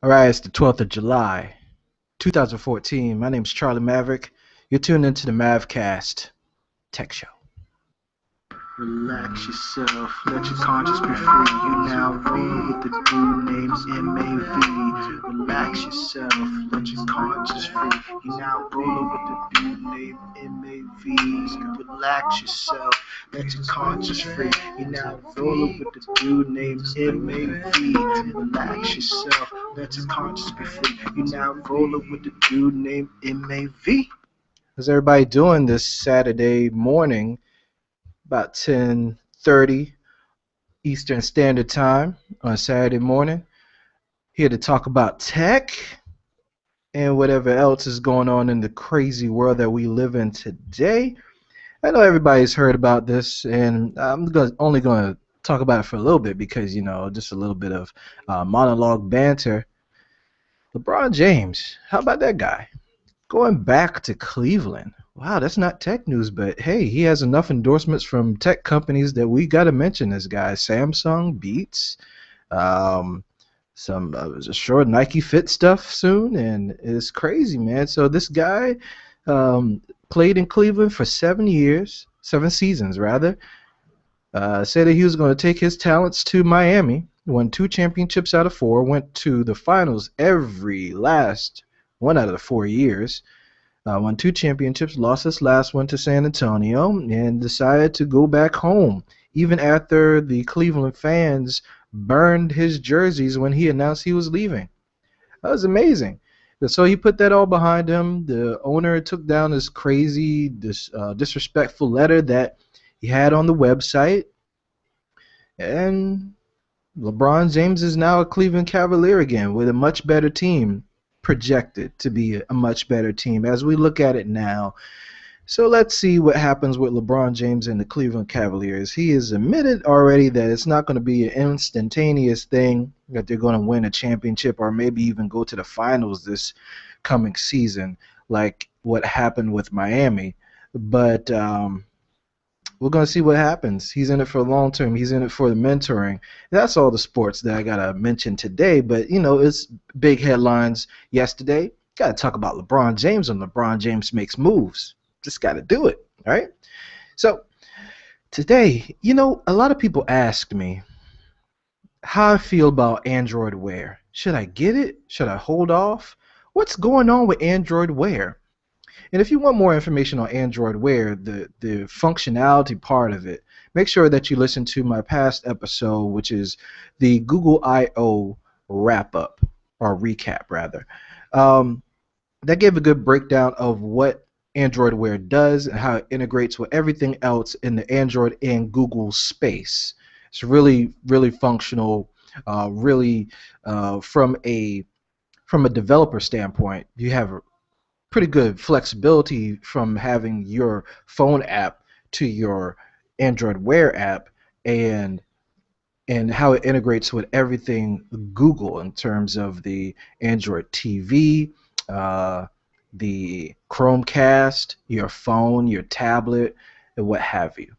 All right, it's the 12th of July, 2014. My name's Charlie Maverick. You're tuned into the MavCast Tech Show. Relax yourself, let your conscience be free. You now roll with the dude named MAV. Relax yourself, let your conscience free. You now roll with the dude named MAV. Relax yourself, let your conscience free. You now roll with the dude named MAV. Relax yourself, let your conscience be free. You now roll with the dude named MAV. How's everybody doing this Saturday morning? About 10:30 Eastern Standard Time on Saturday morning. Here to talk about tech and whatever else is going on in the crazy world that we live in today. I know everybody's heard about this, and I'm only going to talk about it for a little bit because, just a little bit of monologue banter. LeBron James, how about that guy? Going back to Cleveland. Wow, that's not tech news, but hey, he has enough endorsements from tech companies that we got to mention this guy. Samsung, Beats, some sure Nike Fit stuff soon, and it's crazy, man. So this guy played in Cleveland for 7 years, 7 seasons rather. Said that he was going to take his talents to Miami. Won 2 championships out of 4. Went to the finals every last 1 out of the 4 years. Won 2 championships, lost his last one to San Antonio, and decided to go back home, even after the Cleveland fans burned his jerseys when he announced he was leaving. That was amazing. So he put that all behind him. The owner took down this crazy, disrespectful letter that he had on the website, and LeBron James is now a Cleveland Cavalier again with a much better team, projected to be a much better team as we look at it now. So let's see what happens with LeBron James and the Cleveland Cavaliers. He has admitted already that it's not going to be an instantaneous thing, that they're going to win a championship or maybe even go to the finals this coming season like what happened with Miami. But we're going to see what happens. He's in it for the long term. He's in it for the mentoring. That's all the sports that I got to mention today. But, it's big headlines yesterday. Got to talk about LeBron James, and LeBron James makes moves. Just got to do it, all right? So today, a lot of people ask me how I feel about Android Wear. Should I get it? Should I hold off? What's going on with Android Wear? And if you want more information on Android Wear, the functionality part of it, make sure that you listen to my past episode, which is the Google I/O wrap-up, or recap, rather. That gave a good breakdown of what Android Wear does and how it integrates with everything else in the Android and Google space. It's really, really functional, really from a developer standpoint. You have pretty good flexibility from having your phone app to your Android Wear app, and how it integrates with everything Google in terms of the Android TV, the Chromecast, your phone, your tablet, and what have you.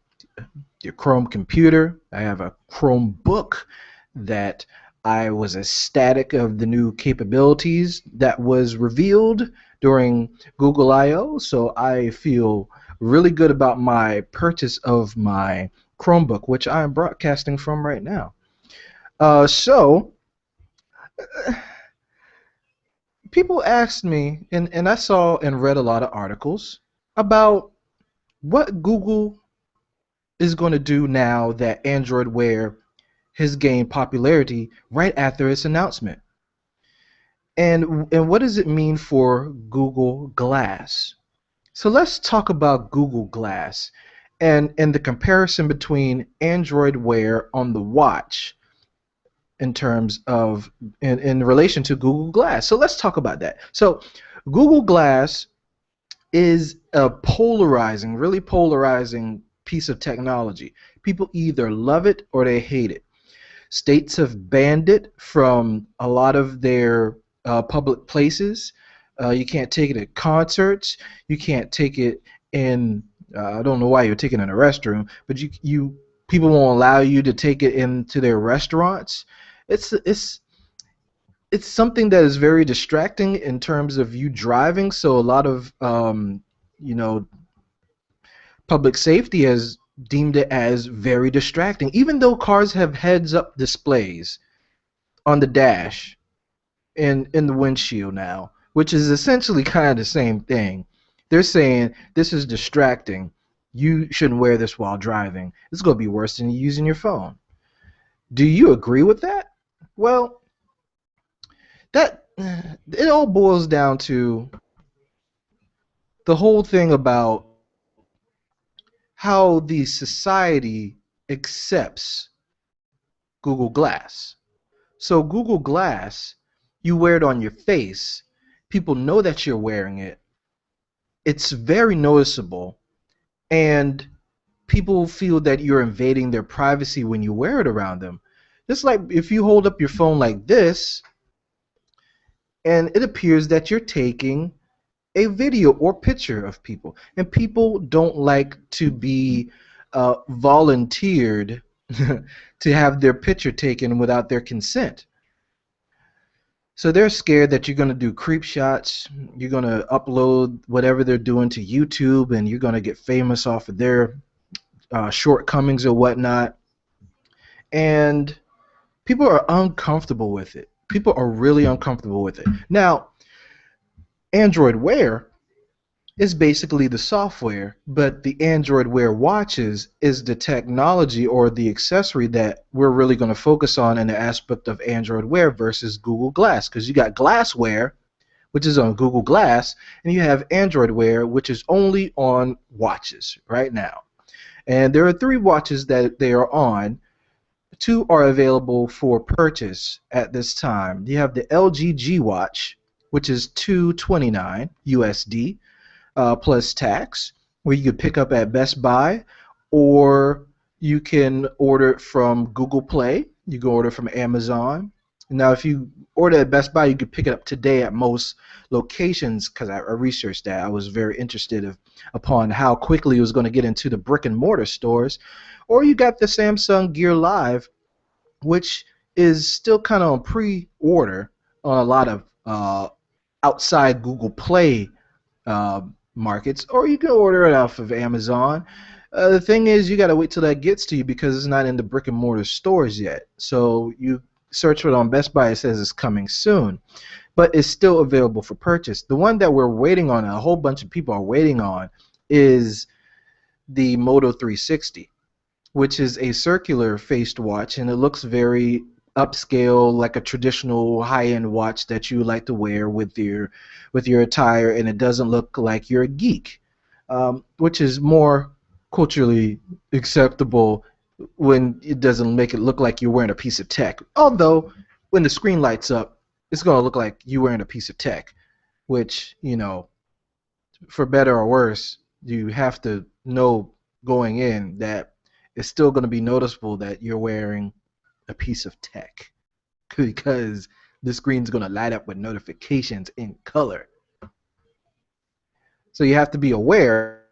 Your Chrome computer. I have a Chromebook that I was ecstatic of the new capabilities that was revealed during Google I/O, so I feel really good about my purchase of my Chromebook, which I am broadcasting from right now. So people asked me, and I saw and read a lot of articles about what Google is going to do now that Android Wear has gained popularity right after its announcement. And what does it mean for Google Glass? So let's talk about Google Glass and the comparison between Android Wear on the watch in terms of in relation to Google Glass. So let's talk about that. So Google Glass is a really polarizing piece of technology. People either love it or they hate it. States have banned it from a lot of their public places. You can't take it at concerts. You can't take it in. I don't know why you're taking it in a restroom, but people won't allow you to take it into their restaurants. It's it's something that is very distracting in terms of you driving. So a lot of you know public safety has deemed it as very distracting, even though cars have heads-up displays on the dash and in the windshield now, which is essentially kind of the same thing. They're saying this is distracting. You shouldn't wear this while driving. It's going to be worse than using your phone. Do you agree with that? Well, that it all boils down to the whole thing about how the society accepts Google Glass. So Google Glass, you wear it on your face. People know that you're wearing it. It's very noticeable, and people feel that you're invading their privacy when you wear it around them. Just like if you hold up your phone like this, and it appears that you're taking a video or picture of people, and people don't like to be volunteered to have their picture taken without their consent. So they're scared that you're going to do creep shots, you're going to upload whatever they're doing to YouTube, and you're going to get famous off of their shortcomings or whatnot. And people are uncomfortable with it. People are really uncomfortable with it. Now, Android Wear is basically the software, but the Android Wear watches is the technology or the accessory that we're really going to focus on in the aspect of Android Wear versus Google Glass. Because you got Glassware, which is on Google Glass, and you have Android Wear, which is only on watches right now. And there are 3 watches that they are on. 2 are available for purchase at this time. You have the LG G Watch, which is $229 USD plus tax, where you could pick up at Best Buy, or you can order it from Google Play. You can order from Amazon. Now, if you order at Best Buy, you could pick it up today at most locations, because I researched that. I was very interested upon how quickly it was going to get into the brick and mortar stores. Or you got the Samsung Gear Live, which is still kind of on pre-order on a lot of outside Google Play uh, markets, or you can order it off of Amazon. The thing is, you got to wait till that gets to you because it's not in the brick and mortar stores yet. So you search for it on Best Buy, it says it's coming soon, but it's still available for purchase. The one that we're waiting on, and a whole bunch of people are waiting on, is the Moto 360, which is a circular faced watch, and it looks very upscale, like a traditional high-end watch that you like to wear with your attire, and it doesn't look like you're a geek, which is more culturally acceptable when it doesn't make it look like you're wearing a piece of tech. Although when the screen lights up, it's going to look like you're wearing a piece of tech, which, for better or worse, you have to know going in that it's still going to be noticeable that you're wearing a piece of tech because the screen's going to light up with notifications in color. So you have to be aware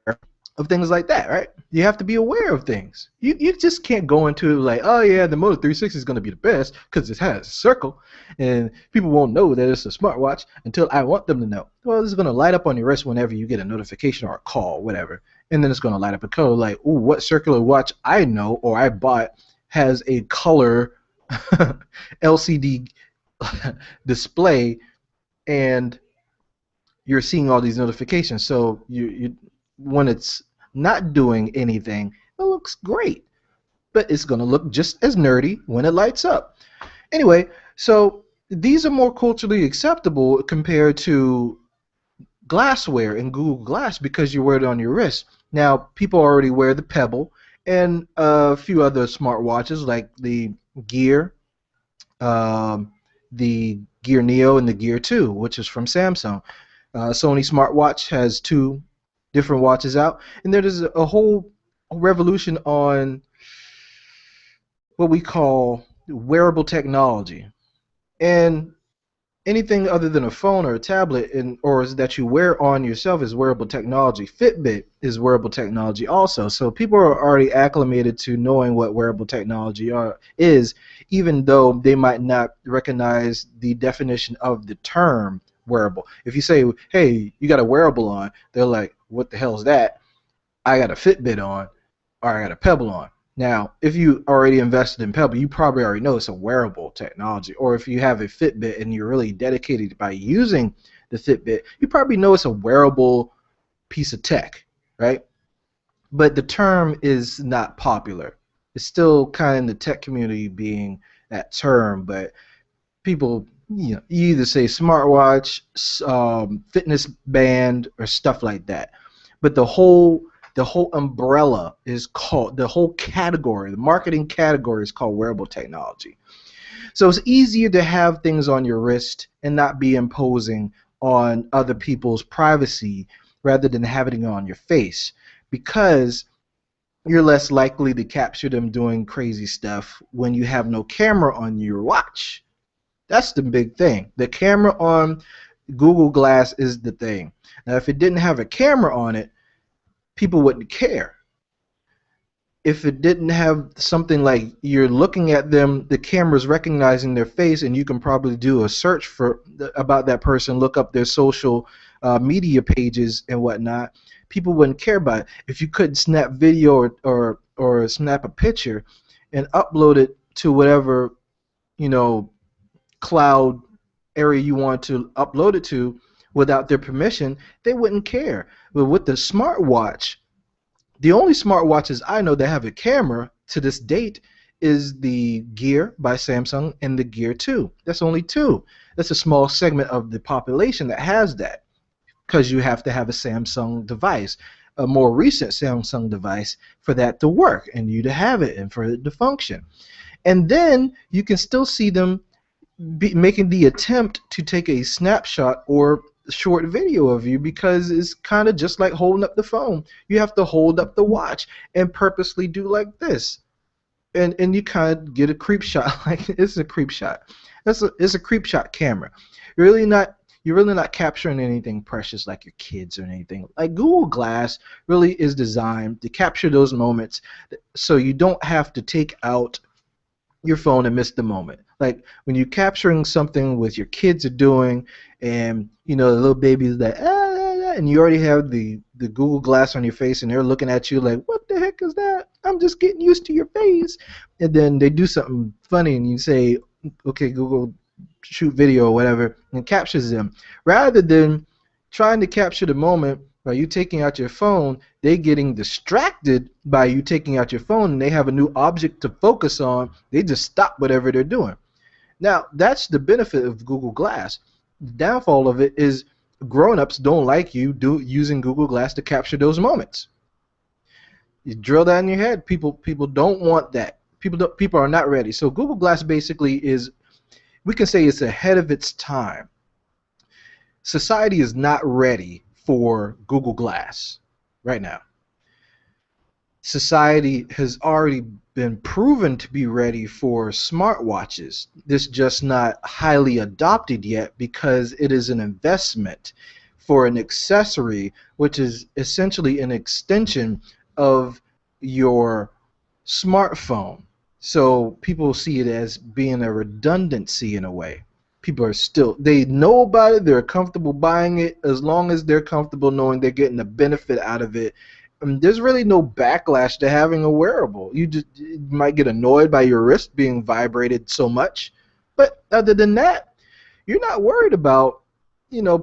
of things like that, right? You have to be aware of things. You just can't go into it like, oh yeah, the Moto 360 is going to be the best because it has a circle, and people won't know that it's a smartwatch until I want them to know. Well, it's going to light up on your wrist whenever you get a notification or a call, whatever, and then it's going to light up a color like, ooh, what circular watch I know or I bought has a color LCD display, and you're seeing all these notifications. So you when it's not doing anything, it looks great, but it's going to look just as nerdy when it lights up. Anyway, so these are more culturally acceptable compared to glassware and Google Glass because you wear it on your wrist. Now, people already wear the Pebble and a few other smartwatches like the Gear, the Gear Neo, and the Gear 2, which is from Samsung. Sony smartwatch has 2 different watches out, and there's a whole revolution on what we call wearable technology. And anything other than a phone or a tablet or is that you wear on yourself is wearable technology. Fitbit is wearable technology also. So people are already acclimated to knowing what wearable technology is, even though they might not recognize the definition of the term wearable. If you say, hey, you got a wearable on, they're like, what the hell is that? I got a Fitbit on, or I got a Pebble on. Now, if you already invested in Pebble, you probably already know it's a wearable technology. Or if you have a Fitbit and you're really dedicated by using the Fitbit, you probably know it's a wearable piece of tech, right? But the term is not popular. It's still kind of in the tech community being that term, but people, you either say smartwatch, fitness band, or stuff like that. But the whole umbrella is called, the whole category, the marketing category is called wearable technology. So it's easier to have things on your wrist and not be imposing on other people's privacy rather than having it on your face, because you're less likely to capture them doing crazy stuff when you have no camera on your watch. That's the big thing. The camera on Google Glass is the thing. Now, if it didn't have a camera on it, people wouldn't care. If it didn't have something like you're looking at them, the camera's recognizing their face, and you can probably do a search for about that person, look up their social media pages and whatnot, people wouldn't care about it. If you couldn't snap video or snap a picture and upload it to whatever, you know, cloud area you want to upload it to without their permission, they wouldn't care. But with the smartwatch, the only smartwatches I know that have a camera to this date is the Gear by Samsung and the Gear 2. That's only two. That's a small segment of the population that has that, because you have to have a Samsung device, a more recent Samsung device, for that to work and you to have it and for it to function. And then you can still see them making the attempt to take a snapshot or short video of you, because it's kind of just like holding up the phone. You have to hold up the watch and purposely do like this, and you kind of get a creep shot. Like, it's a creep shot. It's a creep shot camera. You're really not capturing anything precious like your kids or anything. Like, Google Glass really is designed to capture those moments, so you don't have to take out your phone and miss the moment. Like when you're capturing something with your kids are doing, and the little baby is like, and you already have the Google Glass on your face, and they're looking at you like, what the heck is that? I'm just getting used to your face. And then they do something funny, and you say, okay, Google, shoot video or whatever, and captures them. Rather than trying to capture the moment by you taking out your phone, they getting distracted by you taking out your phone, and they have a new object to focus on. They just stop whatever they're doing. Now, that's the benefit of Google Glass. The downfall of it is grown-ups don't like you using Google Glass to capture those moments. You drill that in your head. People don't want that. People are not ready. So Google Glass basically is, we can say it's ahead of its time. Society is not ready for Google Glass right now. Society has already been proven to be ready for smartwatches. This just not highly adopted yet because it is an investment for an accessory, which is essentially an extension of your smartphone. So people see it as being a redundancy in a way. People are still, they know about it, they're comfortable buying it as long as they're comfortable knowing they're getting a benefit out of it. There's really no backlash to having a wearable. You might get annoyed by your wrist being vibrated so much, but other than that, you're not worried about,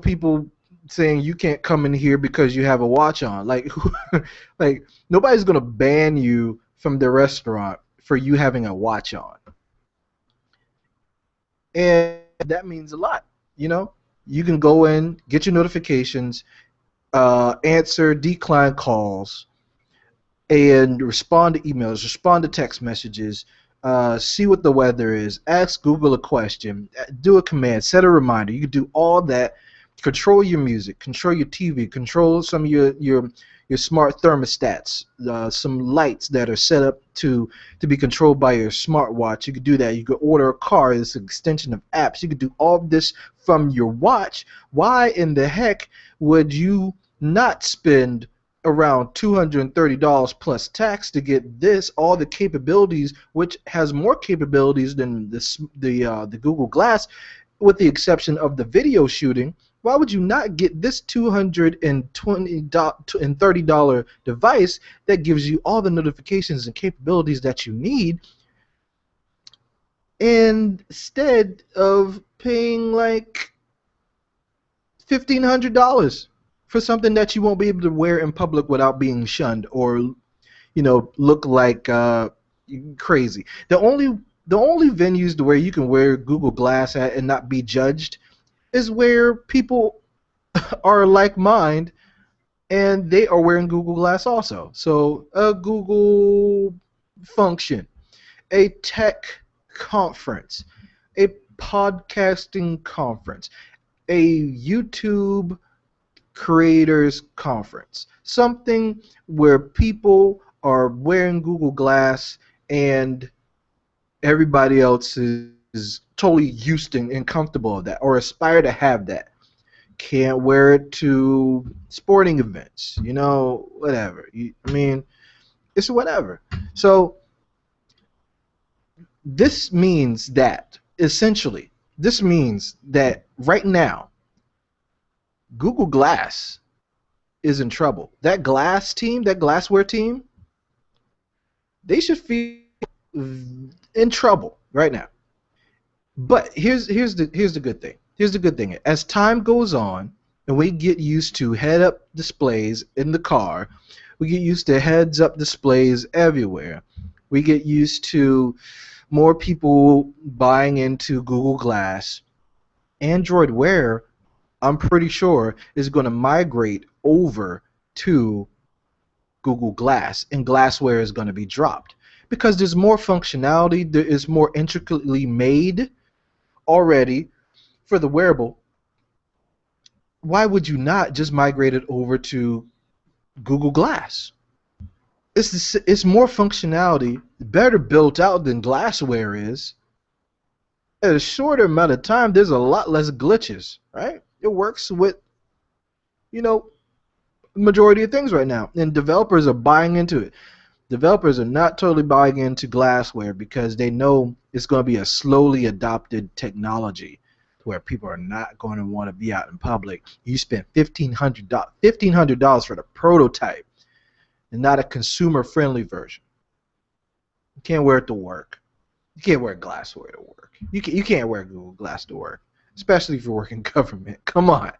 people saying you can't come in here because you have a watch on. Like, like nobody's gonna ban you from the restaurant for you having a watch on, and that means a lot. You can go in, get your notifications, answer decline calls, and respond to emails, respond to text messages, see what the weather is, ask Google a question, do a command, set a reminder. You can do all that. Control your music, control your TV, control some of your your smart thermostats, some lights that are set up to be controlled by your smartwatch. You could do that. You could order a car. It's an extension of apps. You could do all of this from your watch. Why in the heck would you not spend around $230 plus tax to get this, all the capabilities, which has more capabilities than the Google Glass, with the exception of the video shooting? Why would you not get this $230 device that gives you all the notifications and capabilities that you need, instead of paying like $1,500 for something that you won't be able to wear in public without being shunned or, look like crazy? The only venues to where you can wear Google Glass at and not be judged is where people are like mind and they are wearing Google Glass also. So a Google function, a tech conference, a podcasting conference, a YouTube creators conference, something where people are wearing Google Glass and everybody else is totally used and comfortable with that or aspire to have that. Can't wear it to sporting events, whatever. I mean, it's whatever. So this means that right now Google Glass is in trouble. That glassware team, they should feel in trouble right now. But here's the good thing. Here's the good thing. As time goes on and we get used to head-up displays in the car, we get used to heads-up displays everywhere. We get used to more people buying into Google Glass. Android Wear, I'm pretty sure, is going to migrate over to Google Glass, and Glassware is going to be dropped because there's more functionality. There is more intricately made already for the wearable. Why would you not just migrate it over to Google Glass? It's more functionality, better built out than Glassware is. At a shorter amount of time, there's a lot less glitches, right? It works with, majority of things right now, and developers are buying into it. Developers are not totally buying into Glassware because they know it's going to be a slowly adopted technology where people are not going to want to be out in public. You spend $1,500 for the prototype and not a consumer-friendly version. You can't wear it to work. You can't wear Glassware to work. You can't wear Google Glass to work, especially if you work in government. Come on.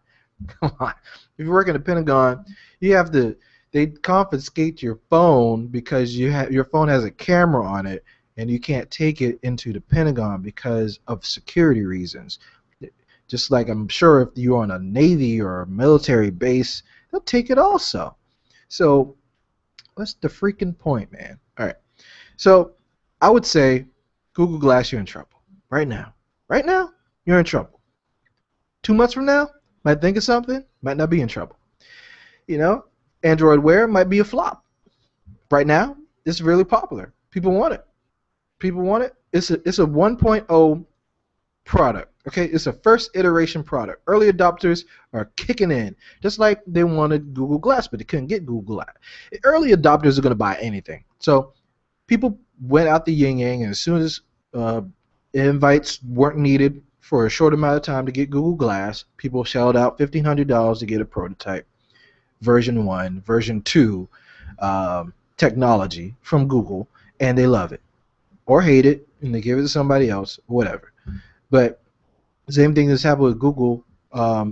If you work in the Pentagon, they confiscate your phone because your phone has a camera on it, and you can't take it into the Pentagon because of security reasons. Just like I'm sure if you're on a Navy or a military base, they'll take it also. So what's the freaking point, man? All right. So I would say Google Glass, you're in trouble. Right now. Right now, you're in trouble. 2 months from now, might think of something, might not be in trouble. Android Wear might be a flop. Right now, it's really popular. People want it. It's a 1.0 product. Okay, it's a first iteration product. Early adopters are kicking in, just like they wanted Google Glass, but they couldn't get Google Glass. Early adopters are going to buy anything. So people went out the yin yang, and as soon as invites weren't needed for a short amount of time to get Google Glass, people shelled out $1,500 to get a prototype, version 1, version 2 technology from Google, and they love it or hate it, and they give it to somebody else, whatever. But same thing that's happened with Google,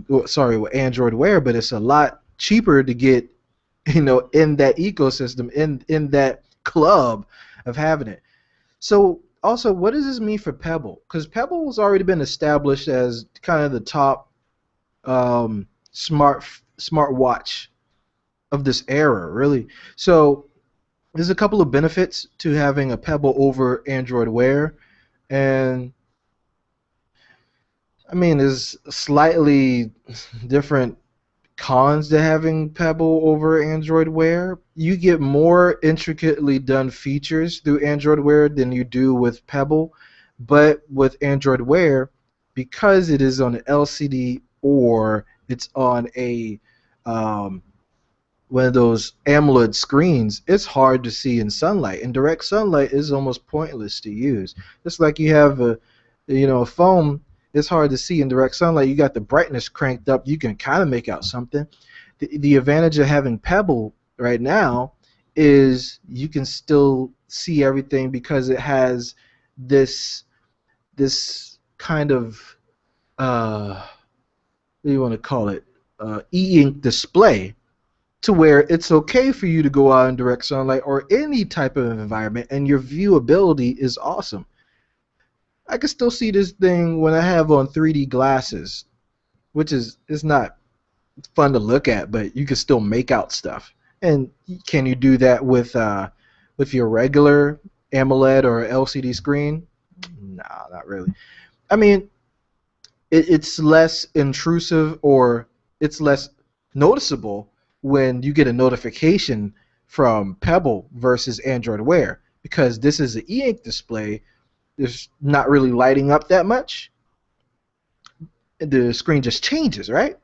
with Android Wear, but it's a lot cheaper to get, in that ecosystem, in that club of having it. So also, what does this mean for Pebble? Because Pebble has already been established as kind of the top smartwatch of this era, really. So there's a couple of benefits to having a Pebble over Android Wear, and I mean, there's slightly different cons to having Pebble over Android Wear. You get more intricately done features through Android Wear than you do with Pebble, but with Android Wear, because it is on an LCD or it's on a um, one of those AMOLED screens, it's hard to see in sunlight, and direct sunlight is almost pointless to use. Just like you have a phone, it's hard to see in direct sunlight. You got the brightness cranked up, you can kind of make out something. The advantage of having Pebble right now is you can still see everything because it has this kind of what do you want to call it, e-ink display, to where it's okay for you to go out in direct sunlight or any type of environment, and your viewability is awesome. I can still see this thing when I have on 3D glasses, which is it's not fun to look at, but you can still make out stuff. And can you do that with your regular AMOLED or LCD screen? Nah, not really. I mean, it's less intrusive, or it's less noticeable when you get a notification from Pebble versus Android Wear, because this is an e-ink display. It's not really lighting up that much. The screen just changes, right?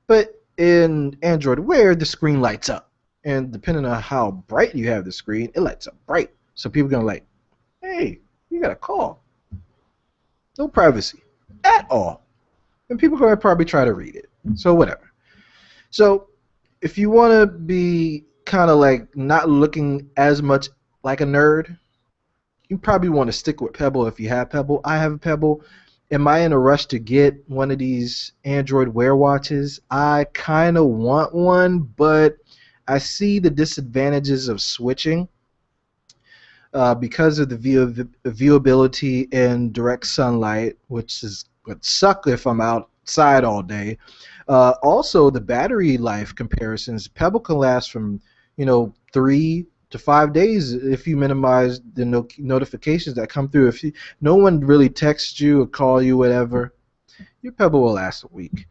But in Android Wear, the screen lights up, and depending on how bright you have the screen, it lights up bright. So people are gonna like, hey, you got a call. No privacy at all. And people are going to probably try to read it. So whatever. So if you want to be kind of like not looking as much like a nerd, you probably want to stick with Pebble if you have Pebble. I have a Pebble. Am I in a rush to get one of these Android Wear watches? I kind of want one, but I see the disadvantages of switching. Because of the viewability in direct sunlight, which would suck if I'm outside all day. Also, the battery life comparisons. Pebble can last from 3 to 5 days if you minimize the notifications that come through. If no one really texts you or call you, whatever, your Pebble will last a week.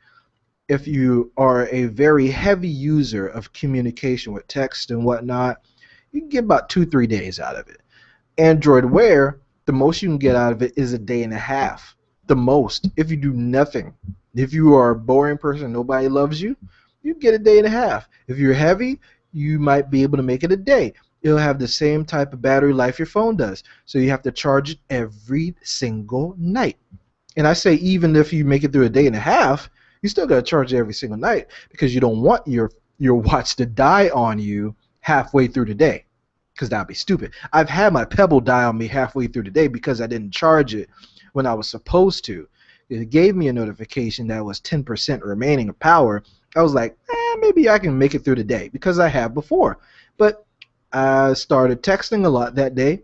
If you are a very heavy user of communication with text and whatnot, you can get about 2-3 days out of it. Android Wear, the most you can get out of it is a day and a half. The most, if you do nothing. If you are a boring person, nobody loves you, you get a day and a half. If you're heavy, you might be able to make it a day. It'll have the same type of battery life your phone does. So you have to charge it every single night. And I say even if you make it through a day and a half, you still got to charge it every single night, because you don't want your watch to die on you halfway through the day, because that'd be stupid. I've had my Pebble die on me halfway through the day because I didn't charge it when I was supposed to. It gave me a notification that was 10% remaining of power. I was like, maybe I can make it through the day, because I have before. But I started texting a lot that day,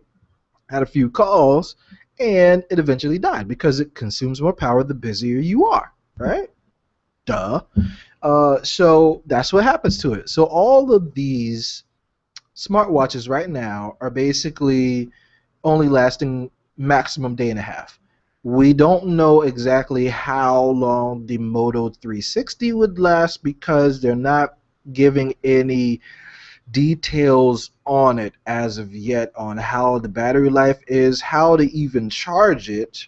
had a few calls, and it eventually died because it consumes more power the busier you are, right? Duh. So that's what happens to it. So all of these smartwatches right now are basically only lasting maximum day and a half. We don't know exactly how long the Moto 360 would last, because they're not giving any details on it as of yet, on how the battery life is, how to even charge it,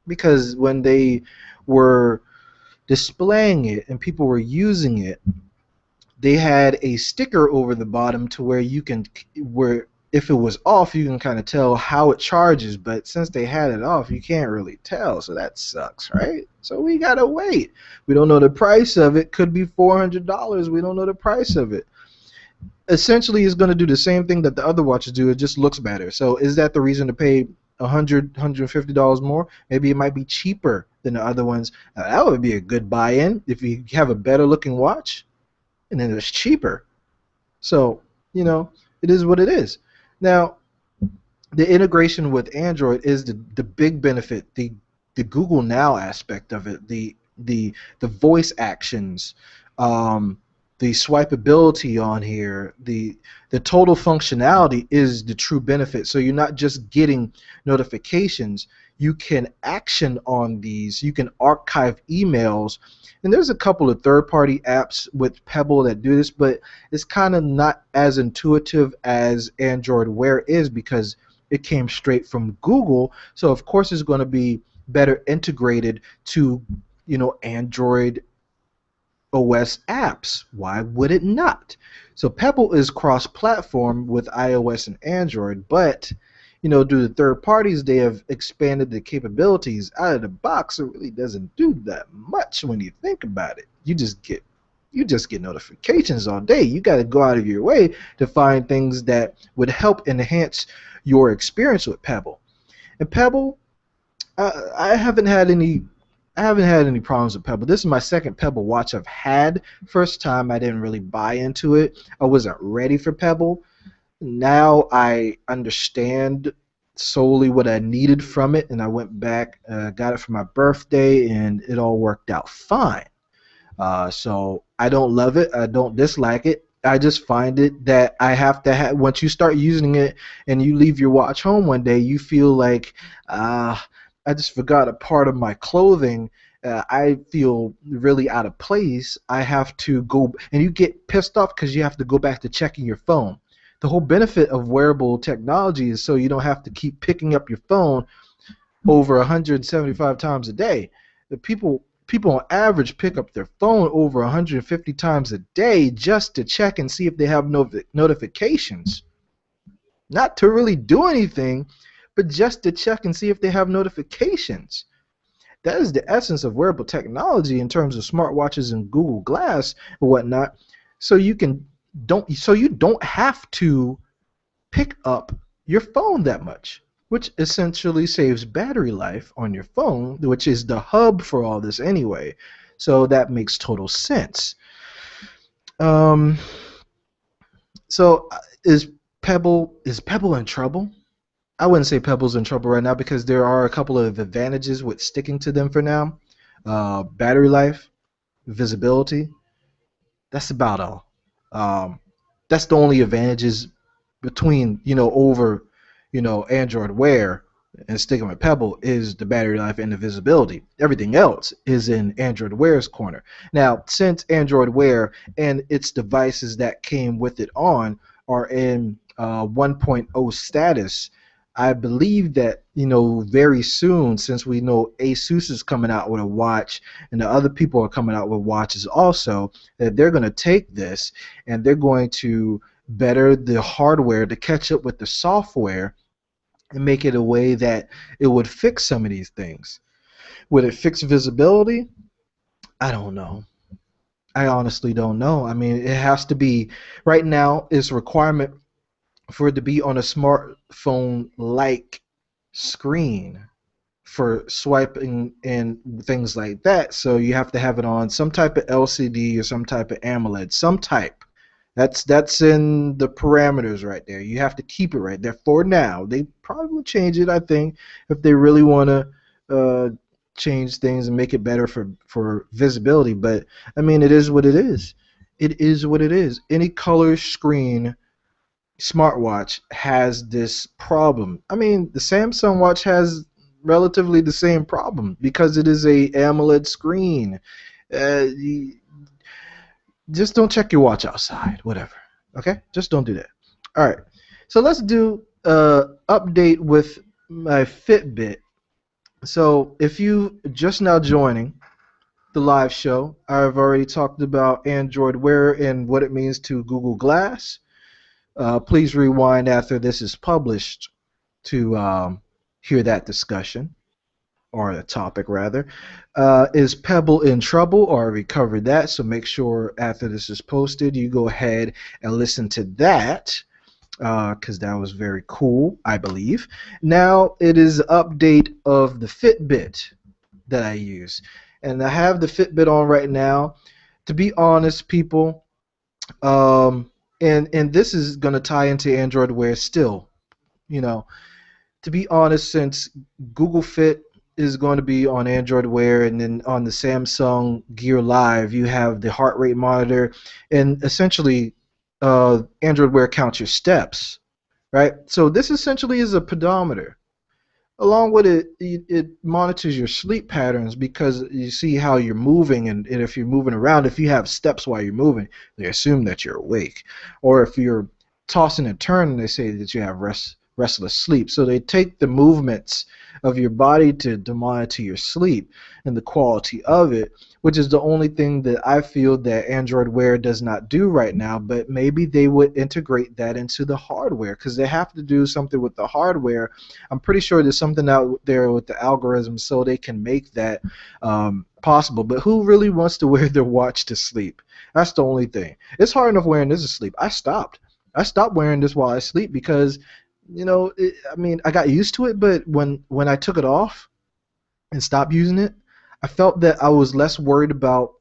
because when they were displaying it and people were using it, they had a sticker over the bottom to where you can, where if it was off, you can kind of tell how it charges. But since they had it off, you can't really tell. So that sucks, right? So we gotta wait. We don't know the price of it. Could be $400. We don't know the price of it. Essentially, it's going to do the same thing that the other watches do. It just looks better. So is that the reason to pay $150 more? Maybe it might be cheaper than the other ones. That would be a good buy-in if you have a better looking watch, and then it's cheaper. So, it is what it is. Now, the integration with Android is the big benefit. The Google Now aspect of it, the voice actions, the swipeability on here, the total functionality is the true benefit. So you're not just getting notifications, you can action on these. You can archive emails. And there's a couple of third-party apps with Pebble that do this, but it's kind of not as intuitive as Android Wear is because it came straight from Google. So of course it's going to be better integrated to, Android OS apps. Why would it not? So Pebble is cross-platform with iOS and Android, but due to third parties, they have expanded the capabilities out of the box. It really doesn't do that much when you think about it. You just get notifications all day. You got to go out of your way to find things that would help enhance your experience with Pebble. And Pebble, I haven't had any. I haven't had any problems with Pebble. This is my second Pebble watch I've had. First time I didn't really buy into it. I wasn't ready for Pebble. Now I understand solely what I needed from it, and I went back, got it for my birthday, and it all worked out fine. So I don't love it. I don't dislike it. I just find it that I have to have, once you start using it and you leave your watch home one day, you feel like, I just forgot a part of my clothing. I feel really out of place. I have to go, and you get pissed off because you have to go back to checking your phone. The whole benefit of wearable technology is so you don't have to keep picking up your phone over 175 times a day. The people on average pick up their phone over 150 times a day just to check and see if they have notifications. Not to really do anything, but just to check and see if they have notifications. That is the essence of wearable technology in terms of smartwatches and Google Glass and whatnot. So you don't have to pick up your phone that much, which essentially saves battery life on your phone, which is the hub for all this anyway. So that makes total sense. Um, so is Pebble in trouble? I wouldn't say Pebble's in trouble right now because there are a couple of advantages with sticking to them for now. Battery life, visibility. That's about all. Um, that's the only advantages between over Android Wear and sticking with Pebble is the battery life and the visibility. Everything else is in Android Wear's corner. Now, since Android Wear and its devices that came with it on are in 1.0 status, I believe that very soon, since we know Asus is coming out with a watch and the other people are coming out with watches also, that they're going to take this and they're going to better the hardware to catch up with the software and make it a way that it would fix some of these things. Would it fix visibility? I don't know. I honestly don't know. I mean, it has to be, right now it's a requirement for it to be on a smartphone like screen for swiping and things like that. So you have to have it on some type of LCD or some type of AMOLED, some type. That's in the parameters right there. You have to keep it right there for now. They probably will change it, I think, if they really want to change things and make it better for visibility. But I mean, it is what it is. It is what it is. Any color screen smartwatch has this problem. I mean, the Samsung watch has relatively the same problem because it is a AMOLED screen. Just don't check your watch outside, whatever. Okay? Just don't do that. All right. So let's do update with my Fitbit. So if you just now joining the live show, I've already talked about Android Wear and what it means to Google Glass. Please rewind after this is published to hear that discussion, or the topic rather. Is Pebble in trouble? Already covered that, so make sure after this is posted you go ahead and listen to that because that was very cool, I believe. Now it is an update of the Fitbit that I use, and I have the Fitbit on right now. To be honest, people, and this is going to tie into Android Wear still, to be honest, since Google Fit is going to be on Android Wear, and then on the Samsung Gear Live you have the heart rate monitor, and essentially Android Wear counts your steps, right? So this essentially is a pedometer. Along with it, it monitors your sleep patterns because you see how you're moving, and if you're moving around, if you have steps while you're moving, they assume that you're awake. Or if you're tossing and turning, they say that you have restless sleep. So they take the movements of your body to monitor your sleep and the quality of it, which is the only thing that I feel that Android Wear does not do right now. But maybe they would integrate that into the hardware because they have to do something with the hardware. I'm pretty sure there's something out there with the algorithms so they can make that possible. But who really wants to wear their watch to sleep? That's the only thing. It's hard enough wearing this to sleep. I stopped. I stopped wearing this while I sleep because, I mean, I got used to it, but when I took it off and stopped using it, I felt that I was less worried about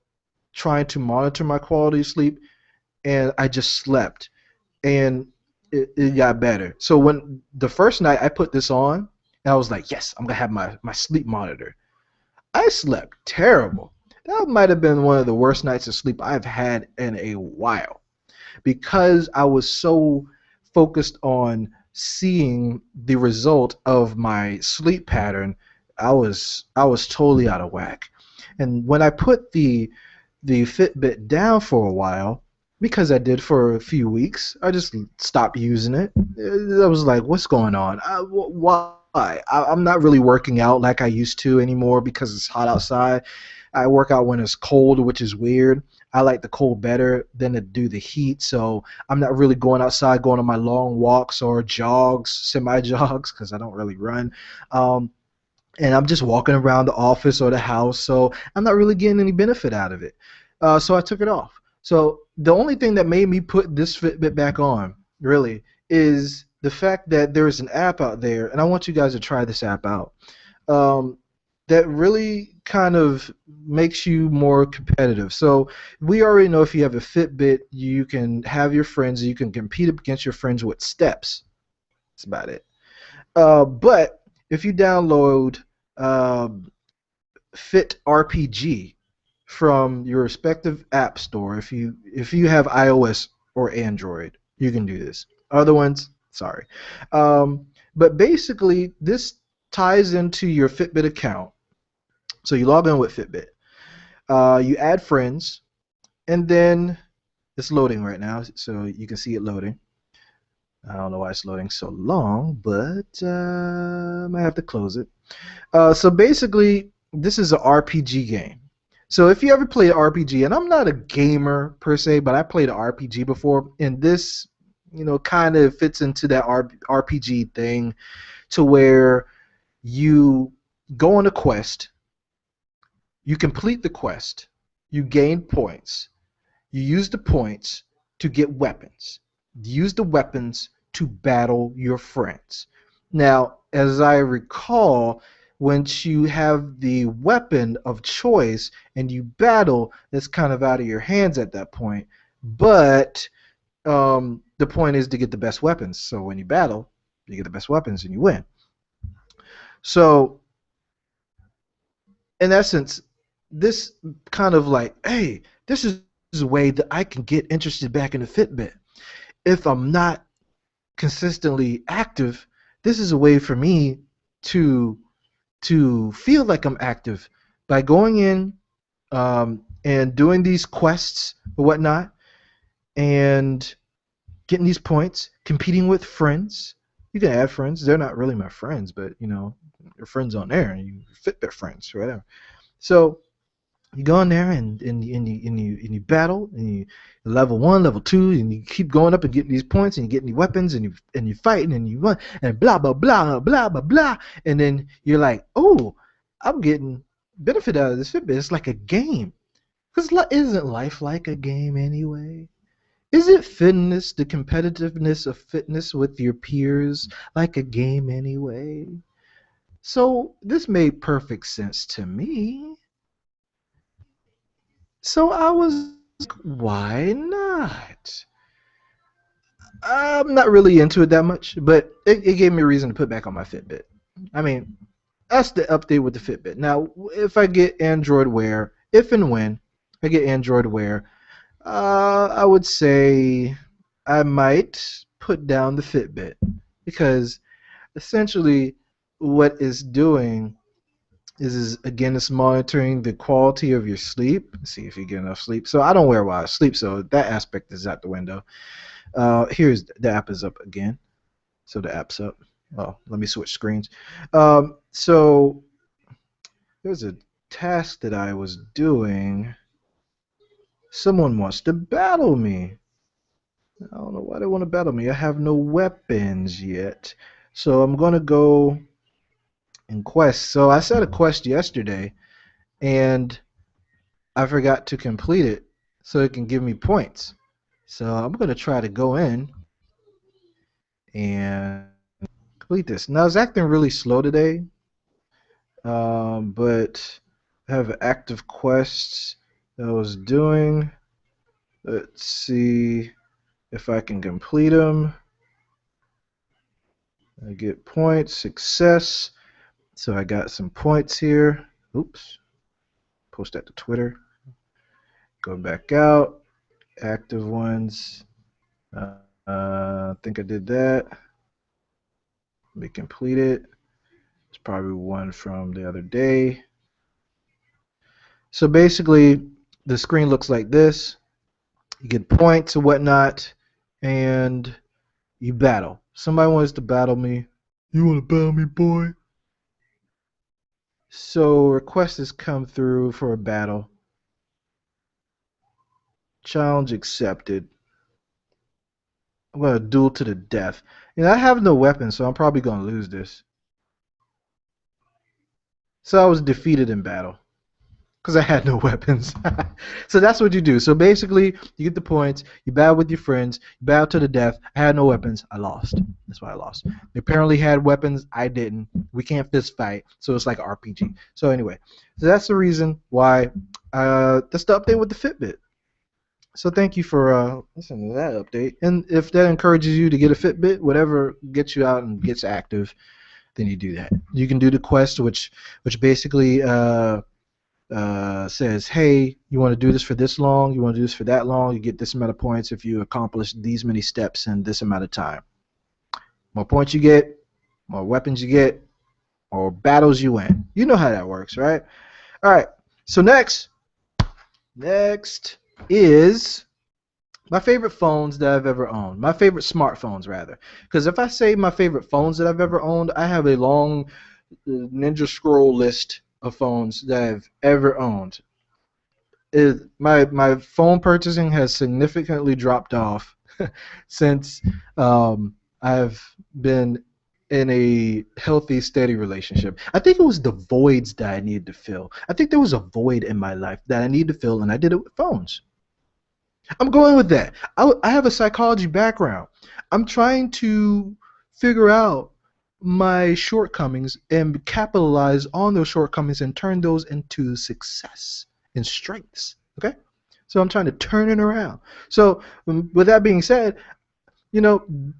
trying to monitor my quality of sleep, and I just slept, and it got better. So when the first night I put this on, and I was like, yes, I'm gonna have my sleep monitor. I slept terrible. That might have been one of the worst nights of sleep I've had in a while because I was so focused on seeing the result of my sleep pattern. I was totally out of whack. And when I put the Fitbit down for a while, because I did for a few weeks, I just stopped using it. I was like, what's going on? Why? I'm not really working out like I used to anymore because it's hot outside. I work out when it's cold, which is weird. I like the cold better than to do the heat, so I'm not really going outside, going on my long walks or jogs, semi-jogs, because I don't really run. Um, and I'm just walking around the office or the house, so I'm not really getting any benefit out of it. So I took it off. So the only thing that made me put this Fitbit back on, really, is the fact that there is an app out there, and I want you guys to try this app out, um, that really kind of makes you more competitive. So we already know if you have a Fitbit, you can have your friends, you can compete against your friends with steps. That's about it. But if you download um, Fit RPG from your respective app store, if you have iOS or Android, you can do this. Other ones, sorry. But basically, this ties into your Fitbit account. So you log in with Fitbit. You add friends, and then it's loading right now, so you can see it loading. I don't know why it's loading so long, but I might have to close it. So basically, this is an RPG game. So if you ever played RPG, and I'm not a gamer per se, but I played an RPG before, and this, kind of fits into that RPG thing to where you go on a quest, you complete the quest, you gain points, you use the points to get weapons, use the weapons to battle your friends. Now, as I recall, once you have the weapon of choice and you battle, it's kind of out of your hands at that point. But the point is to get the best weapons. So when you battle, you get the best weapons and you win. So in essence, this kind of like, hey, this is a way that I can get interested back in the Fitbit. If I'm not consistently active, this is a way for me to feel like I'm active by going in and doing these quests or whatnot and getting these points, competing with friends. You can add friends. They're not really my friends, but your friends on there, and you Fitbit friends, or whatever. So you go in there and you battle and you level 1, level 2, and you keep going up and getting these points and you getting these weapons and you fighting and you run and blah blah blah blah blah blah, and then you're like, oh, I'm getting benefit out of this Fitbit. It's like a game. Because isn't life like a game anyway? Isn't fitness, the competitiveness of fitness with your peers, like a game anyway? So this made perfect sense to me. So I was like, why not? I'm not really into it that much, but it gave me a reason to put back on my Fitbit. I mean, that's the update with the Fitbit. Now, if I get Android Wear, if and when I get Android Wear, I would say I might put down the Fitbit because essentially what it's doing is again, it's monitoring the quality of your sleep. See if you get enough sleep. So I don't wear while I sleep, so that aspect is out the window. Here's the app is up again. So the app's up. Oh, let me switch screens. So there's a task that I was doing. Someone wants to battle me. I don't know why they want to battle me. I have no weapons yet. So I'm going to go and quest. So I set a quest yesterday, and I forgot to complete it so it can give me points. So I'm going to try to go in and complete this. Now, it's acting really slow today, but I have active quests that I was doing. Let's see if I can complete them. I get points, success. So I got some points here. Oops. Post that to Twitter. Go back out. Active ones. I think I did that. Let me complete it. It's probably one from the other day. So basically, the screen looks like this. You get points and whatnot, and you battle. Somebody wants to battle me. You want to battle me, boy? So request has come through for a battle. Challenge accepted. I'm going to duel to the death. I have no weapon, so I'm probably going to lose this. So I was defeated in battle because I had no weapons. So that's what you do. So basically, you get the points, you battle with your friends, you battle to the death. I had no weapons. I lost. That's why I lost. They apparently had weapons. I didn't. We can't fist fight. So it's like an RPG. So anyway, so that's the reason why that's the update with the Fitbit. So thank you for listening to that update. And if that encourages you to get a Fitbit, whatever gets you out and gets active, then you do that. You can do the quest, which basically says, hey, you want to do this for this long, you want to do this for that long, you get this amount of points if you accomplish these many steps in this amount of time. More points you get, more weapons you get, more battles you win. You know how that works, right? All right. So next is my favorite phones that I've ever owned. My favorite smartphones, rather. Because if I say my favorite phones that I've ever owned, I have a long Ninja Scroll list of phones that I've ever owned. My phone purchasing has significantly dropped off since I've been in a healthy, steady relationship. I think it was the voids that I needed to fill. I think there was a void in my life that I needed to fill, and I did it with phones. I'm going with that. I have a psychology background. I'm trying to figure out my shortcomings and capitalize on those shortcomings and turn those into success and strengths. Okay? So I'm trying to turn it around. So with that being said, I'm going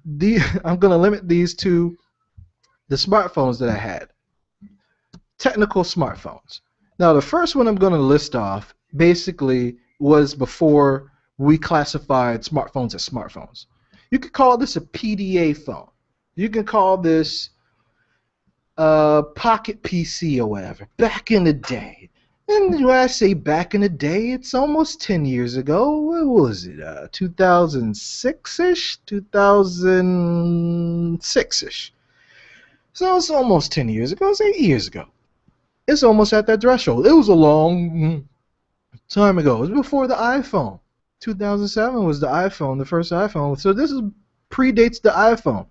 to limit these to the smartphones that I had. Technical smartphones. Now, the first one I'm going to list off basically was before we classified smartphones as smartphones. You could call this a PDA phone. You can call this a pocket PC or whatever. Back in the day. And when I say back in the day, it's almost 10 years ago. What was it? 2006-ish? 2006-ish. So it's almost 10 years ago. It's 8 years ago. It's almost at that threshold. It was a long time ago. It was before the iPhone. 2007 was the iPhone, the first iPhone. So this predates the iPhone.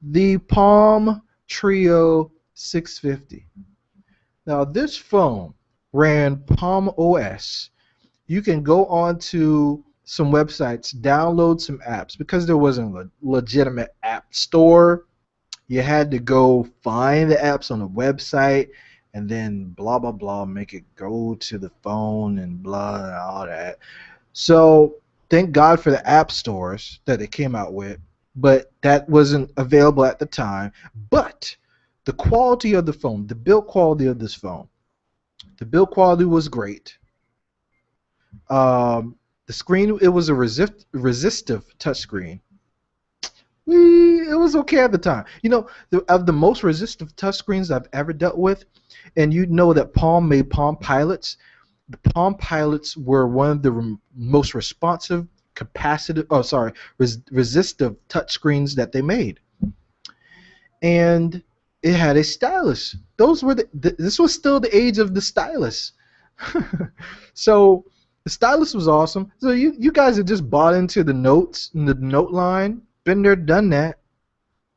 The Palm Trio 650. Now this phone ran Palm OS. You can go on to some websites, download some apps. Because there wasn't a legitimate app store, you had to go find the apps on a website and then blah, blah, blah, make it go to the phone and blah and all that. So thank God for the app stores that they came out with, but that wasn't available at the time. But the quality of the phone, the build quality of this phone, the build quality was great. The screen, it was a resistive touchscreen. it was okay at the time. You know, of the most resistive touchscreens I've ever dealt with, and you know that Palm made Palm Pilots. The Palm Pilots were one of the most responsive, capacitive, resistive touchscreens that they made, and it had a stylus. Those were this was still the age of the stylus. So the stylus was awesome. So you guys have just bought into the notes and the note line. Been there, done that.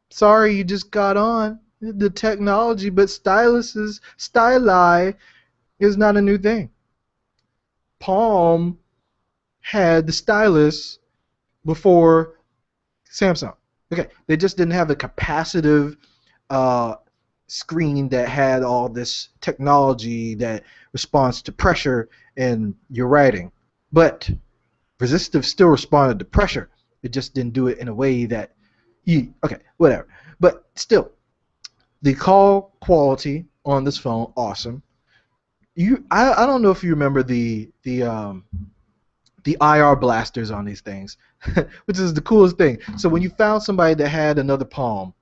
Sorry, you just got on the technology, but styli is not a new thing. Palm had the stylus before Samsung. Okay, they just didn't have a capacitive screen that had all this technology that responds to pressure in your writing. But resistive still responded to pressure. It just didn't do it in a way that okay, whatever. But still, the call quality on this phone, awesome. I don't know if you remember the IR blasters on these things, which is the coolest thing. So when you found somebody that had another Palm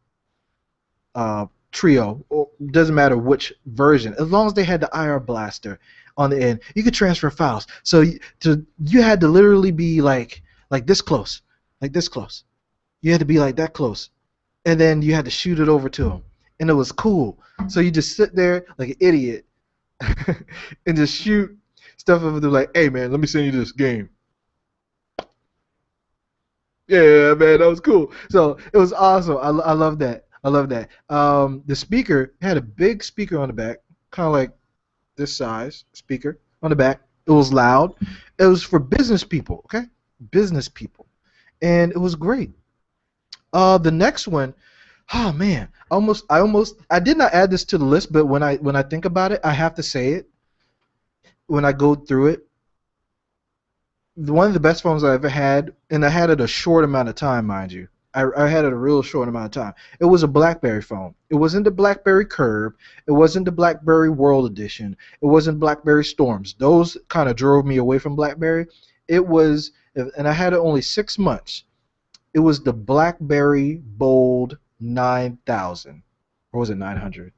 Trio, or doesn't matter which version, as long as they had the IR blaster on the end, you could transfer files. So you had to literally be like this close, like this close. You had to be like that close, and then you had to shoot it over to them, and it was cool. So you just sit there like an idiot and just shoot stuff over there like, hey man, let me send you this game. Yeah, man, that was cool. So it was awesome. I love that. I love that. The speaker had a big speaker on the back, kind of like this size speaker on the back. It was loud. It was for business people, okay? Business people. And it was great. The next one, oh man, I did not add this to the list, but when I think about it, I have to say it. When I go through it, one of the best phones I ever had, and I had it a short amount of time, mind you. I had it a real short amount of time. It was a BlackBerry phone. It wasn't the BlackBerry Curve. It wasn't the BlackBerry World Edition. It wasn't BlackBerry Storms. Those kind of drove me away from BlackBerry. It was, and I had it only 6 months. It was the BlackBerry Bold 9000. Or was it 900?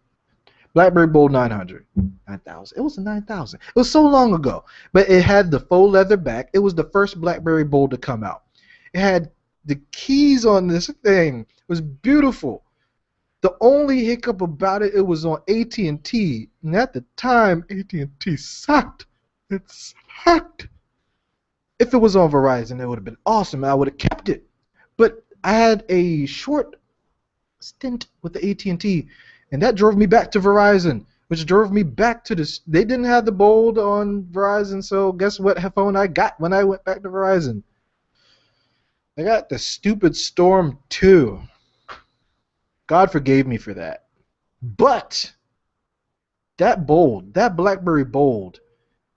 BlackBerry Bold 900. 9000. It was a 9000. It was so long ago. But it had the faux leather back. It was the first BlackBerry Bold to come out. It had the keys on this thing. It was beautiful. The only hiccup about it, it was on AT&T. And at the time, AT&T sucked. It sucked. If it was on Verizon, it would have been awesome. I would have kept it. But I had a short stint with the AT&T, and that drove me back to Verizon, which drove me back to this. They didn't have the Bold on Verizon, so guess what phone I got when I went back to Verizon? I got the stupid Storm 2. God forgave me for that. But that BlackBerry Bold,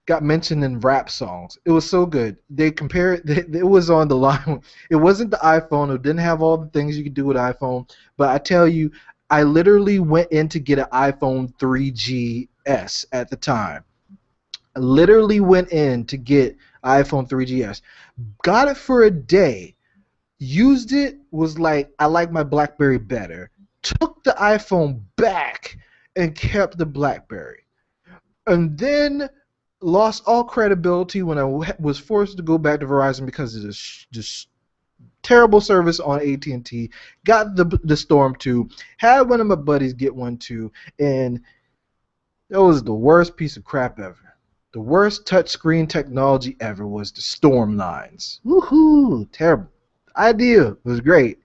got mentioned in rap songs. It was so good. They compared it was on the line. It wasn't the iPhone. It didn't have all the things you could do with iPhone. But I tell you, I literally went in to get an iPhone 3GS at the time. I literally went in to get iPhone 3GS. Got it for a day. Used it, was like, I like my BlackBerry better. Took the iPhone back and kept the BlackBerry. And then lost all credibility when I was forced to go back to Verizon because of this terrible service on AT&T. Got the Storm 2. Had one of my buddies get one too, and it was the worst piece of crap ever. The worst touchscreen technology ever was the Storm lines. Woohoo! Terrible. Idea was great.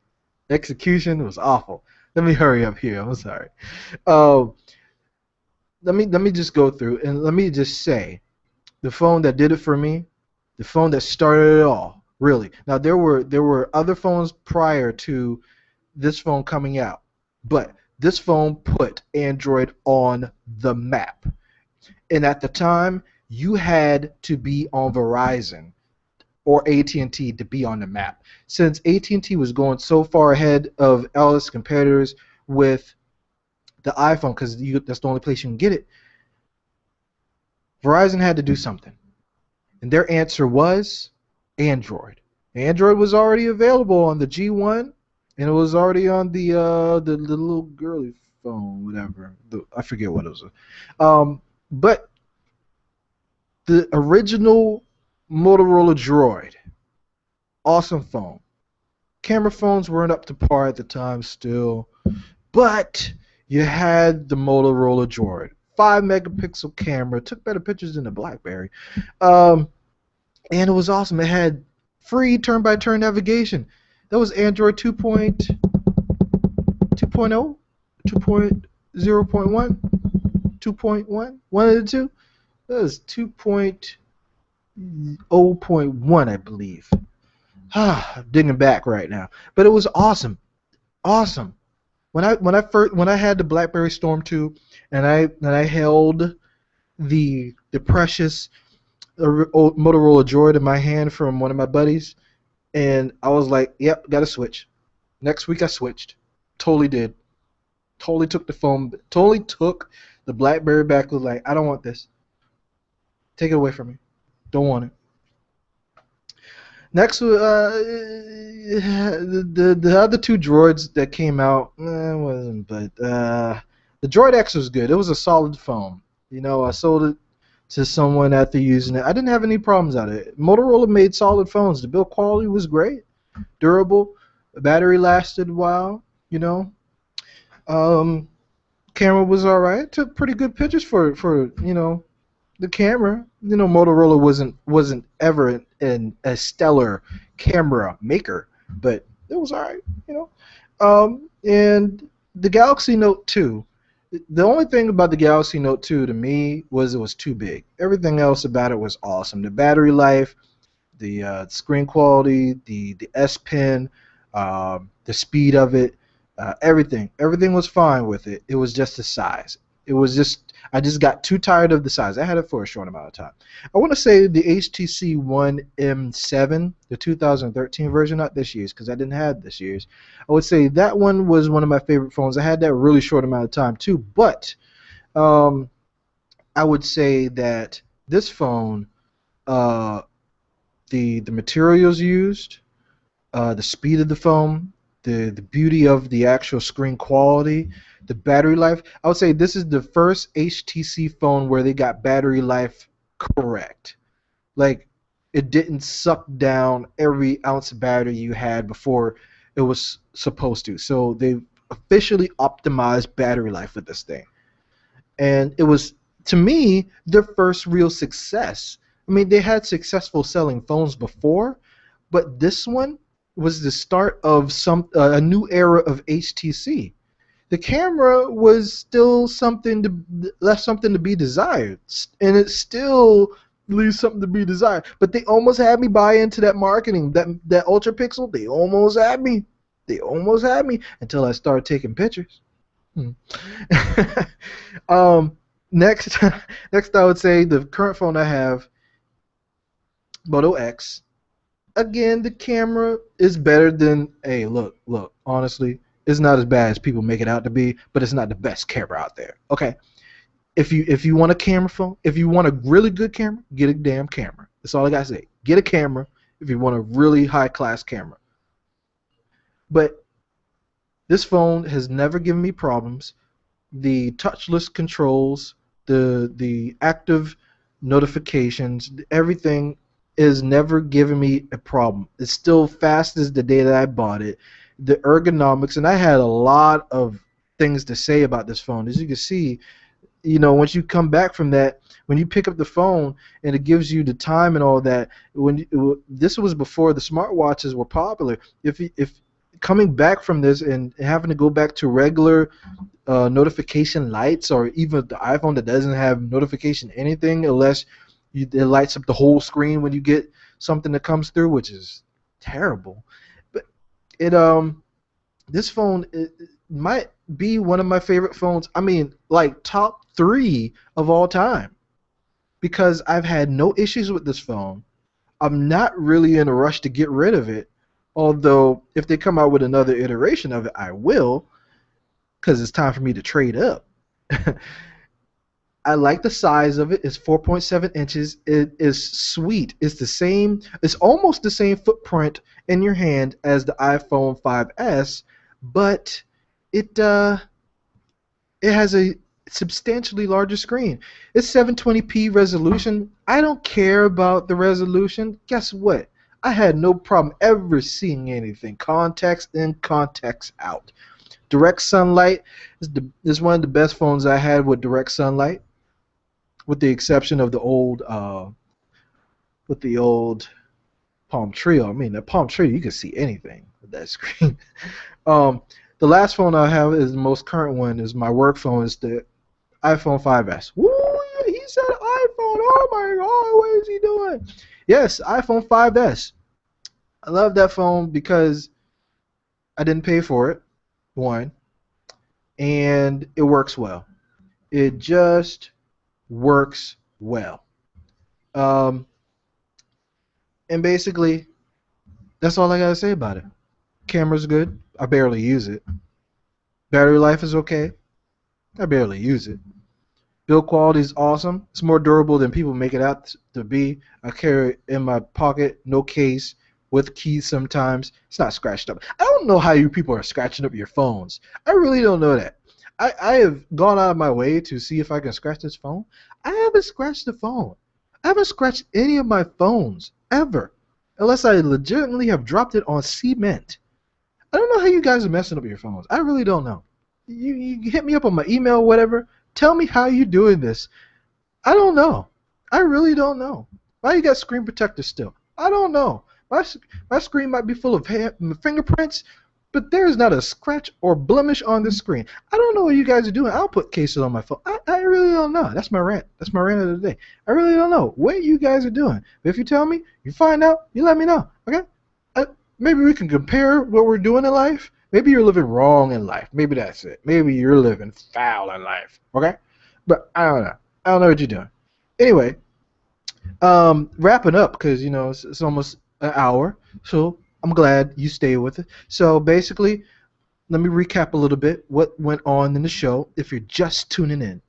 Execution was awful. Let me hurry up here. I'm sorry. Let me just go through and let me just say, the phone that did it for me, the phone that started it all, really. Now there were other phones prior to this phone coming out, but this phone put Android on the map. And at the time, you had to be on Verizon or AT&T to be on the map. Since AT&T was going so far ahead of all its competitors with the iPhone, because that's the only place you can get it, Verizon had to do something. And their answer was Android. Android was already available on the G1 and it was already on the little girly phone, whatever. I forget what it was. But the original Motorola Droid, awesome phone. Camera phones weren't up to par at the time still, but you had the Motorola Droid. 5 megapixel camera, took better pictures than the BlackBerry. Um, and it was awesome. It had free turn-by-turn navigation. That was Android 2.0, 2.0.1, 2.1, one of the two. That was 2.0.1, I believe. I'm digging back right now, but it was awesome, awesome. When I had the BlackBerry Storm 2, and I held the precious old Motorola Droid in my hand from one of my buddies, and I was like, "Yep, got to switch." Next week I switched. Totally did. Totally took the phone. Totally took the BlackBerry back. Was like, I don't want this. Take it away from me. Don't want it. Next, the other two droids that came out wasn't, but the Droid X was good. It was a solid phone. I sold it to someone after using it. I didn't have any problems out of it. Motorola made solid phones. The build quality was great, durable. The battery lasted a while. Um, Camera was all right. Took pretty good pictures for the camera. Motorola wasn't ever a stellar camera maker, but it was all right. And the Galaxy Note 2. The only thing about the Galaxy Note 2 to me was it was too big. Everything else about it was awesome. The battery life, the screen quality, the S Pen, the speed of it, everything was fine with it. It was just the size. I just got too tired of the size. I had it for a short amount of time. I want to say the HTC One M7, the 2013 version, not this year's because I didn't have this year's. I would say that one was one of my favorite phones. I had that really short amount of time too, but I would say that this phone, the materials used, the speed of the phone, the beauty of the actual screen quality, the battery life. I would say this is the first HTC phone where they got battery life correct. Like, it didn't suck down every ounce of battery you had before it was supposed to. So they officially optimized battery life with this thing. And it was, to me, their first real success. I mean, they had successful selling phones before, but this one was the start of a new era of HTC. The camera was still left something to be desired, and it still leaves something to be desired. But they almost had me buy into that marketing, that ultra pixel. They almost had me. Until I started taking pictures. Next, I would say the current phone I have, Moto X. Again, the camera is better than. Hey, look. Honestly, it's not as bad as people make it out to be, but it's not the best camera out there. Okay, if you want a camera phone, if you want a really good camera, get a damn camera. That's all I gotta say. Get a camera if you want a really high class camera. But this phone has never given me problems. The touchless controls, the active notifications, everything is never given me a problem. It's still fast as the day that I bought it. The ergonomics, and I had a lot of things to say about this phone. As you can see, once you come back from that, when you pick up the phone and it gives you the time and all that, this was before the smartwatches were popular. If coming back from this and having to go back to regular notification lights, or even the iPhone that doesn't have notification anything unless it lights up the whole screen when you get something that comes through, which is terrible. But this phone it might be one of my favorite phones. I mean, like top 3 of all time, because I've had no issues with this phone. I'm not really in a rush to get rid of it, although if they come out with another iteration of it, I will, because it's time for me to trade up. I like the size of it. It's 4.7 inches. It is sweet. It's the same. It's almost the same footprint in your hand as the iPhone 5S, but it it has a substantially larger screen. It's 720p resolution. I don't care about the resolution. Guess what? I had no problem ever seeing anything. Contacts in, contacts out. Direct sunlight is one of the best phones I had with direct sunlight, with the exception of the old Palm Treo. I mean, the Palm Treo, you can see anything with that screen. um, the last phone I have is the most current one. Is my work phone. Is the iPhone 5S. Woo! He said iPhone. Oh my God! What is he doing? Yes, iPhone 5S. I love that phone because I didn't pay for it. One, and it works well. It just works well. Um, and basically, that's all I gotta say about it. Camera's good. I barely use it. Battery life is okay. I barely use it. Build quality is awesome. It's more durable than people make it out to be. I carry it in my pocket, no case, with keys sometimes. It's not scratched up. I don't know how you people are scratching up your phones. I really don't know that. I have gone out of my way to see if I can scratch this phone. I haven't scratched the phone. I haven't scratched any of my phones ever, unless I legitimately have dropped it on cement. I don't know how you guys are messing up your phones. I really don't know. You hit me up on my email or whatever. Tell me how you doing this. I don't know. I really don't know. Why you got screen protectors still? I don't know. My screen might be full of fingerprints, but there is not a scratch or blemish on the screen. I don't know what you guys are doing. I'll put cases on my phone. I really don't know. That's my rant. That's my rant of the day. I really don't know what you guys are doing. But if you tell me, you find out, you let me know. Okay? Maybe we can compare what we're doing in life. Maybe you're living wrong in life. Maybe that's it. Maybe you're living foul in life. Okay? But I don't know. I don't know what you're doing. Anyway, wrapping up because it's almost an hour. So I'm glad you stay with it. So basically, let me recap a little bit what went on in the show. If you're just tuning in,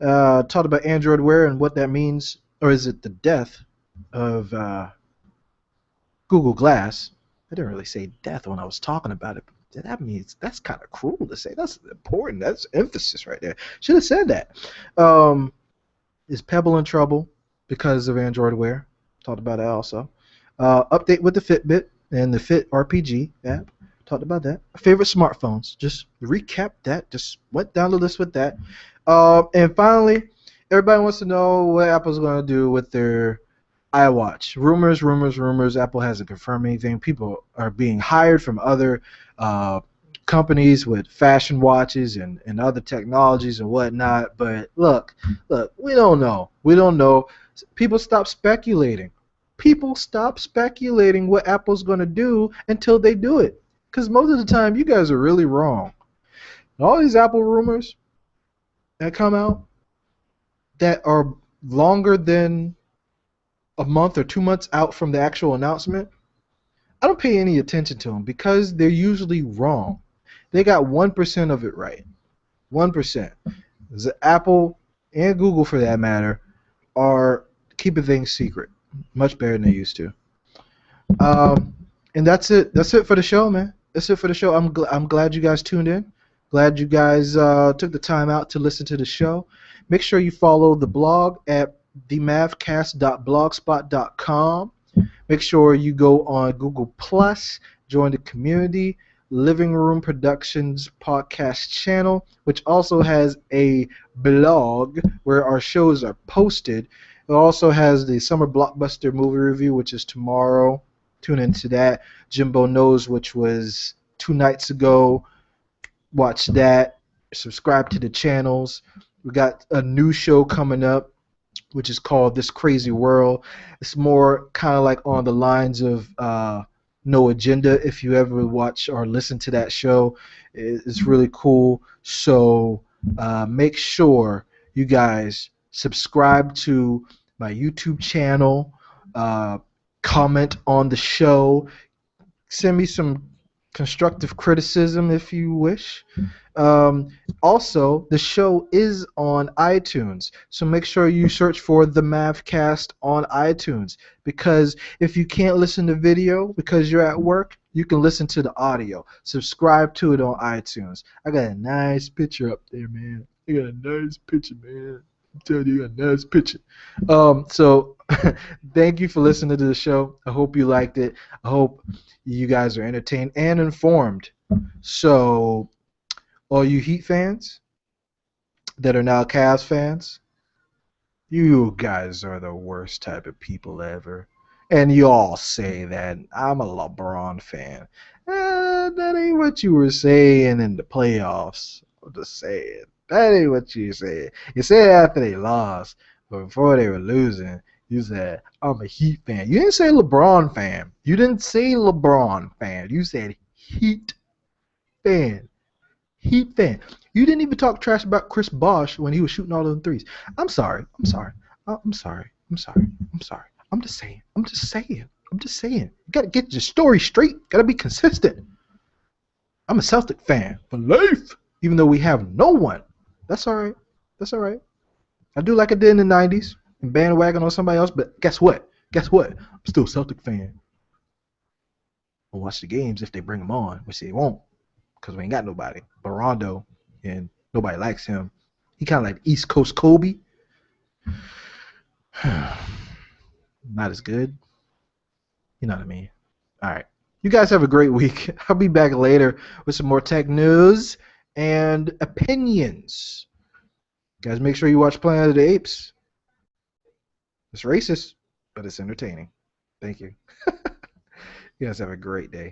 talked about Android Wear and what that means, or is it the death of Google Glass? I didn't really say death when I was talking about it. But that means that's kind of cruel to say. That's important. That's emphasis right there. Should have said that. Is Pebble in trouble because of Android Wear? Talked about that also. Update with the Fitbit and the Fit RPG app. Talked about that. Favorite smartphones. Just recap that. Just went down the list with that. And finally, everybody wants to know what Apple's going to do with their iWatch. Rumors. Apple hasn't confirmed anything. People are being hired from other companies with fashion watches and other technologies and whatnot. But look, we don't know. People stop speculating. People stop speculating what Apple's going to do until they do it. Because most of the time, you guys are really wrong. All these Apple rumors that come out that are longer than a month or 2 months out from the actual announcement, I don't pay any attention to them because they're usually wrong. They got 1% of it right. 1%. Apple and Google, for that matter, are keeping things secret much better than they used to. And that's it. That's it for the show, man. That's it for the show. I'm glad you guys tuned in. Glad you guys took the time out to listen to the show. Make sure you follow the blog at themavcast.blogspot.com. Make sure you go on Google Plus, join the community, Living Room Productions podcast channel, which also has a blog where our shows are posted. It also has the Summer Blockbuster movie review, which is tomorrow. Tune into that. Jimbo Knows, which was 2 nights ago. Watch that. Subscribe to the channels. We got a new show coming up, which is called This Crazy World. It's more kind of like on the lines of No Agenda. If you ever watch or listen to that show, it's really cool. So make sure you guys subscribe to my YouTube channel, comment on the show, send me some constructive criticism if you wish. Um, Also, the show is on iTunes, so make sure you search for the MavCast on iTunes, because if you can't listen to video because you're at work, you can listen to the audio. Subscribe to it on iTunes. I got a nice picture up there, man. I got a nice picture, man. I'm telling you, I got a nice picture. So thank you for listening to the show. I hope you liked it. I hope you guys are entertained and informed. So, all you Heat fans that are now Cavs fans, you guys are the worst type of people ever. And you all say that I'm a LeBron fan. That ain't what you were saying in the playoffs. I'm just saying. That ain't what you said. You said after they lost, but before they were losing, you said, I'm a Heat fan. You didn't say LeBron fan. You didn't say LeBron fan. You said Heat fan. Heat fan. You didn't even talk trash about Chris Bosh when he was shooting all those threes. I'm sorry. I'm sorry. I'm sorry. I'm sorry. I'm sorry. I'm just saying. I'm just saying. I'm just saying. You gotta get your story straight. Gotta be consistent. I'm a Celtic fan for life, even though we have no one. That's all right. That's all right. I do like I did in the '90s and bandwagon on somebody else, but guess what? Guess what? I'm still a Celtic fan. I'll watch the games if they bring them on, which they won't, because we ain't got nobody but Rondo, and nobody likes him. He kind of like East Coast Kobe. Not as good. You know what I mean? All right. You guys have a great week. I'll be back later with some more tech news and opinions. Guys, make sure you watch Planet of the Apes. It's racist, but it's entertaining. Thank you. You guys have a great day.